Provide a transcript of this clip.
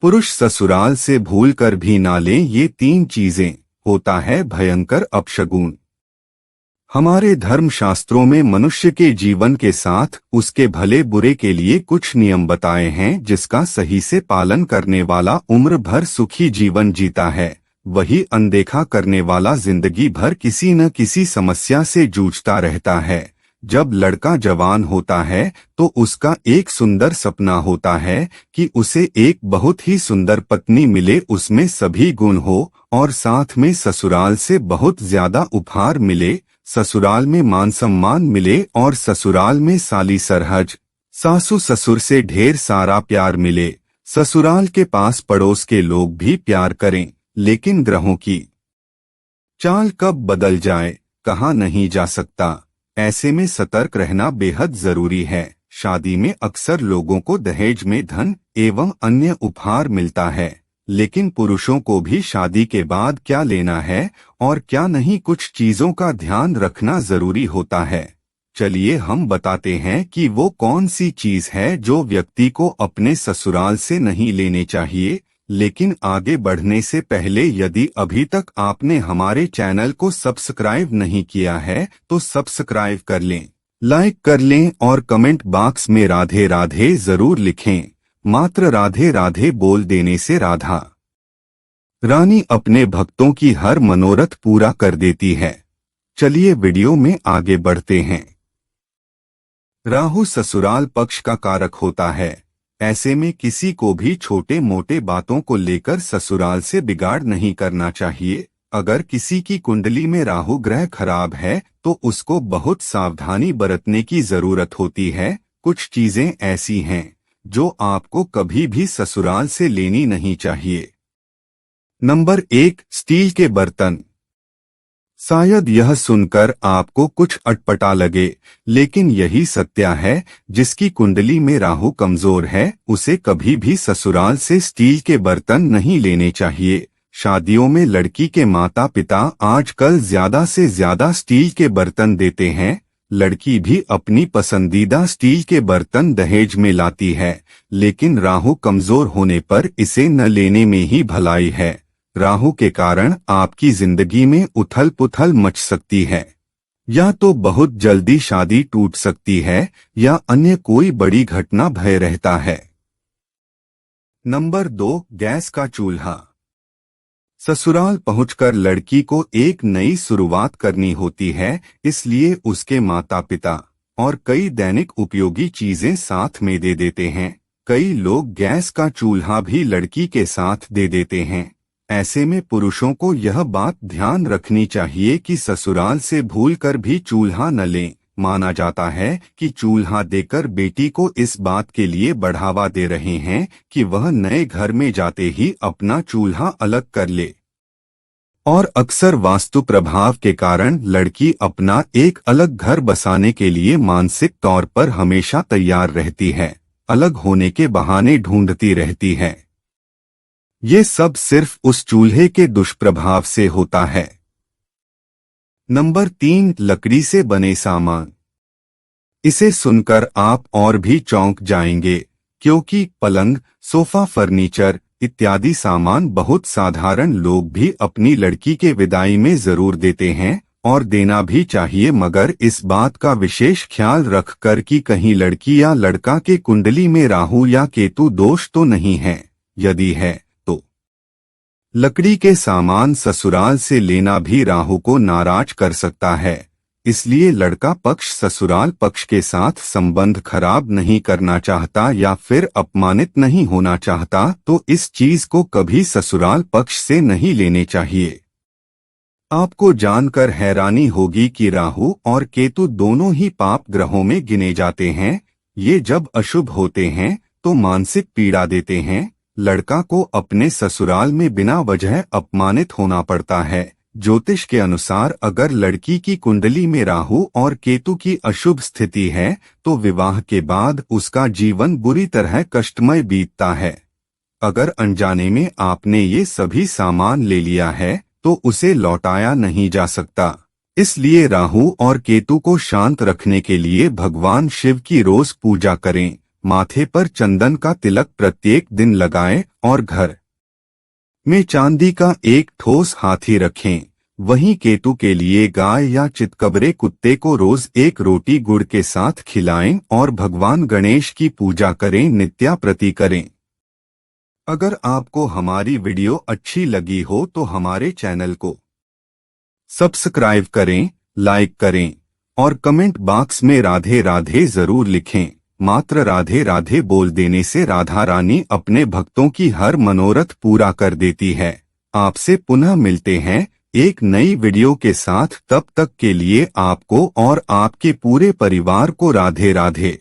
पुरुष ससुराल से भूलकर भी ना लें ये 3 चीजें, होता है भयंकर अपशगुन। हमारे धर्मशास्त्रों में मनुष्य के जीवन के साथ उसके भले बुरे के लिए कुछ नियम बताए हैं जिसका सही से पालन करने वाला उम्र भर सुखी जीवन जीता है, वही अनदेखा करने वाला जिंदगी भर किसी न किसी समस्या से जूझता रहता है। जब लड़का जवान होता है तो उसका एक सुंदर सपना होता है कि उसे एक बहुत ही सुंदर पत्नी मिले, उसमें सभी गुण हो और साथ में ससुराल से बहुत ज्यादा उपहार मिले, ससुराल में मान सम्मान मिले और ससुराल में साली सरहज सासू ससुर से ढेर सारा प्यार मिले, ससुराल के पास पड़ोस के लोग भी प्यार करें। लेकिन ग्रहों की चाल कब बदल जाए कहा नहीं जा सकता, ऐसे में सतर्क रहना बेहद जरूरी है। शादी में अक्सर लोगों को दहेज में धन एवं अन्य उपहार मिलता है, लेकिन पुरुषों को भी शादी के बाद क्या लेना है और क्या नहीं, कुछ चीजों का ध्यान रखना जरूरी होता है। चलिए हम बताते हैं कि वो कौन सी चीज है जो व्यक्ति को अपने ससुराल से नहीं लेने चाहिए। लेकिन आगे बढ़ने से पहले यदि अभी तक आपने हमारे चैनल को सब्सक्राइब नहीं किया है तो सब्सक्राइब कर लें, लाइक कर लें और कमेंट बॉक्स में राधे राधे जरूर लिखें। मात्र राधे राधे बोल देने से राधा रानी अपने भक्तों की हर मनोरथ पूरा कर देती है। चलिए वीडियो में आगे बढ़ते हैं। राहु ससुराल पक्ष का कारक होता है, ऐसे में किसी को भी छोटे मोटे बातों को लेकर ससुराल से बिगाड़ नहीं करना चाहिए। अगर किसी की कुंडली में राहु ग्रह खराब है तो उसको बहुत सावधानी बरतने की जरूरत होती है। कुछ चीजें ऐसी हैं जो आपको कभी भी ससुराल से लेनी नहीं चाहिए। नंबर 1, स्टील के बर्तन। शायद यह सुनकर आपको कुछ अटपटा लगे, लेकिन यही सत्य है। जिसकी कुंडली में राहु कमजोर है उसे कभी भी ससुराल से स्टील के बर्तन नहीं लेने चाहिए। शादियों में लड़की के माता पिता आजकल ज्यादा से ज्यादा स्टील के बर्तन देते हैं। लड़की भी अपनी पसंदीदा स्टील के बर्तन दहेज में लाती है, लेकिन राहु कमजोर होने पर इसे न लेने में ही भलाई है। राहु के कारण आपकी जिंदगी में उथल पुथल मच सकती है, या तो बहुत जल्दी शादी टूट सकती है या अन्य कोई बड़ी घटना भय रहता है। नंबर 2, गैस का चूल्हा। ससुराल पहुंचकर लड़की को एक नई शुरुआत करनी होती है, इसलिए उसके माता पिता और कई दैनिक उपयोगी चीजें साथ में दे देते हैं। कई लोग गैस का चूल्हा भी लड़की के साथ दे देते हैं। ऐसे में पुरुषों को यह बात ध्यान रखनी चाहिए कि ससुराल से भूलकर भी चूल्हा न लें। माना जाता है कि चूल्हा देकर बेटी को इस बात के लिए बढ़ावा दे रहे हैं कि वह नए घर में जाते ही अपना चूल्हा अलग कर ले। और अक्सर वास्तु प्रभाव के कारण लड़की अपना एक अलग घर बसाने के लिए मानसिक तौर पर हमेशा तैयार रहती है, अलग होने के बहाने ढूंढती रहती है। ये सब सिर्फ उस चूल्हे के दुष्प्रभाव से होता है। नंबर 3, लकड़ी से बने सामान। इसे सुनकर आप और भी चौंक जाएंगे, क्योंकि पलंग, सोफा, फर्नीचर इत्यादि सामान बहुत साधारण लोग भी अपनी लड़की के विदाई में जरूर देते हैं और देना भी चाहिए, मगर इस बात का विशेष ख्याल रखकर कि कहीं लड़की या लड़का के कुंडली में राहु या केतु दोष तो नहीं है। यदि है तो लकड़ी के सामान ससुराल से लेना भी राहु को नाराज कर सकता है। इसलिए लड़का पक्ष ससुराल पक्ष के साथ संबंध खराब नहीं करना चाहता या फिर अपमानित नहीं होना चाहता तो इस चीज को कभी ससुराल पक्ष से नहीं लेने चाहिए। आपको जानकर हैरानी होगी कि राहु और केतु दोनों ही पाप ग्रहों में गिने जाते हैं। ये जब अशुभ होते हैं तो मानसिक पीड़ा देते हैं। लड़का को अपने ससुराल में बिना वजह अपमानित होना पड़ता है। ज्योतिष के अनुसार अगर लड़की की कुंडली में राहु और केतु की अशुभ स्थिति है तो विवाह के बाद उसका जीवन बुरी तरह कष्टमय बीतता है। अगर अनजाने में आपने ये सभी सामान ले लिया है तो उसे लौटाया नहीं जा सकता। इसलिए राहु और केतु को शांत रखने के लिए भगवान शिव की रोज पूजा करें। माथे पर चंदन का तिलक प्रत्येक दिन लगाएं और घर में चांदी का एक ठोस हाथी रखें। वहीं केतु के लिए गाय या चितकबरे कुत्ते को रोज एक रोटी गुड़ के साथ खिलाएं और भगवान गणेश की पूजा करें, नित्या प्रति करें। अगर आपको हमारी वीडियो अच्छी लगी हो तो हमारे चैनल को सब्सक्राइब करें, लाइक करें और कमेंट बॉक्स में राधे राधे जरूर लिखें। मात्र राधे राधे बोल देने से राधा रानी अपने भक्तों की हर मनोरथ पूरा कर देती है। आपसे पुनः मिलते हैं एक नई वीडियो के साथ। तब तक के लिए आपको और आपके पूरे परिवार को राधे राधे।